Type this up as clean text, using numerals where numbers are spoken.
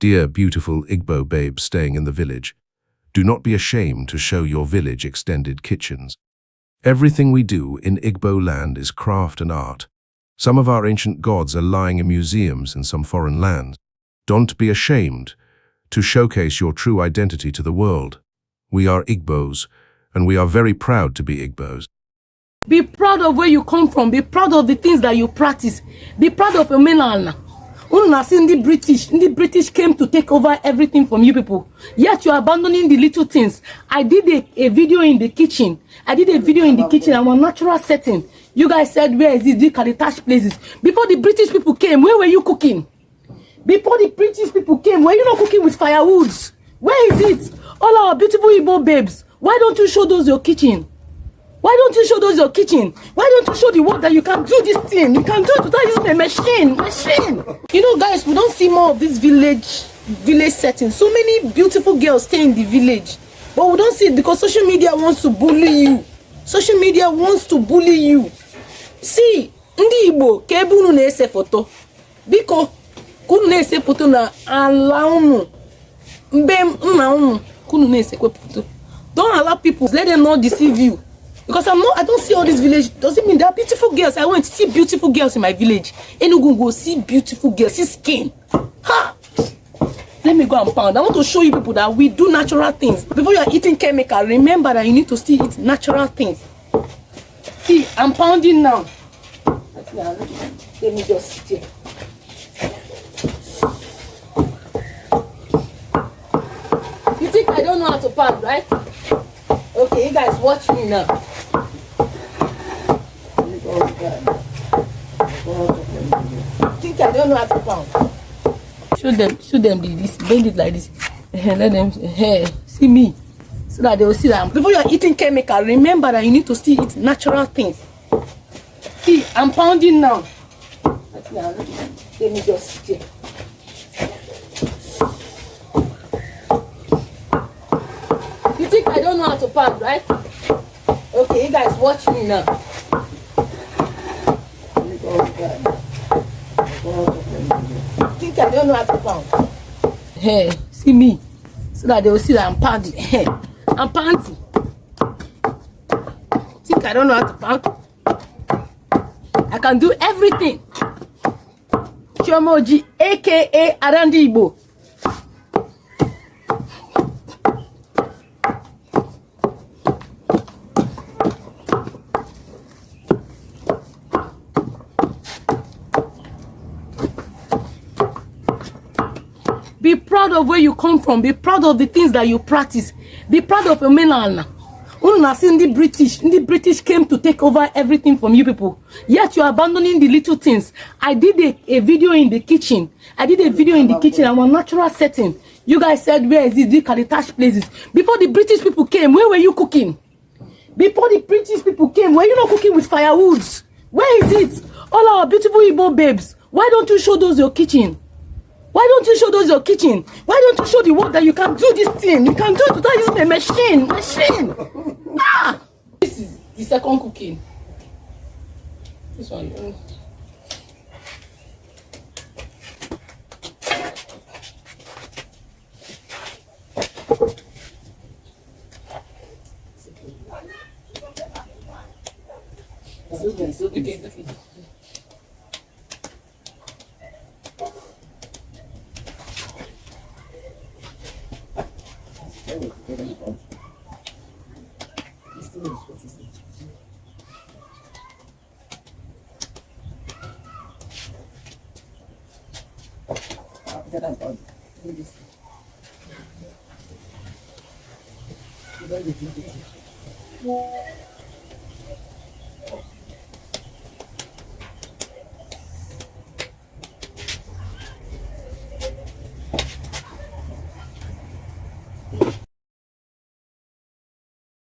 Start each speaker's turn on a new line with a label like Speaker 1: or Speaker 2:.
Speaker 1: Dear beautiful Igbo babes staying in the village, do not be ashamed to show your village extended kitchens. Everything we do in Igbo land is craft and art. Some of our ancient gods are lying in museums in some foreign lands. Don't be ashamed to showcase your true identity to the world. We are Igbos, and we are very proud to be Igbos.
Speaker 2: Be proud of where you come from. Be proud of the things that you practice. Be proud of your mainland. The British came to take over everything from you people. Yet you are abandoning the little things. I did a video in the kitchen. I'm a natural setting. You guys said, where is it? The Calitash places. Before the British people came, where were you cooking? Before the British people came, were you not cooking with firewoods? Where is it? All our beautiful Igbo babes. Why don't you show those your kitchen? Why don't you show those your kitchen? Why don't you show the work that you can do this thing? You can do it without using a machine. You know, guys, we don't see more of this village setting. So many beautiful girls stay in the village, but we don't see it because social media wants to bully you. Social media wants to bully you. See, ndi Igbo kebu unu na-ese foto. Biko, kunu na-ese foto na ala unu. Mbe nna unu kunu na-ese foto. Don't allow people, let them not deceive you. Because I don't see all this village. Doesn't mean there are beautiful girls. I went to see beautiful girls in my village. Enugu go see beautiful girls, see skin. Ha! Let me go and pound. I want to show you people that we do natural things. Before you are eating chemical, remember that you need to still eat natural things. See, I'm pounding now. Let me just sit here. You think I don't know how to pound, right? Okay, you guys watch me now. Think I don't know how to pound. Show them this, bend it like this. Let them see me. So that they will see that before you are eating chemical, remember that you need to still eat natural things. See, I'm pounding now. Let me just sit here. You think I don't know how to pound, right? Okay, you guys watch me now. Think I don't know how to pound. Hey, see me. So that they will see that I'm pounding. Hey, I'm pounding. Think I don't know how to pound? I can do everything. Chomoji, aka Arandi Igbo. Be proud of where you come from. Be proud of the things that you practice. Be proud of your mainland. The British came to take over everything from you people. Yet you are abandoning the little things. I did a video in the kitchen. I'm a natural setting. You guys said, where is it? The Calitash places. Before the British people came, where were you cooking? Before the British people came, were you not cooking with firewoods? Where is it? All our beautiful Igbo babes. Why don't you show those your kitchen? Why don't you show those your kitchen? Why don't you show the work that you can do this thing? You can do it without using a machine. Ah! This is the second cooking. This one. It's okay.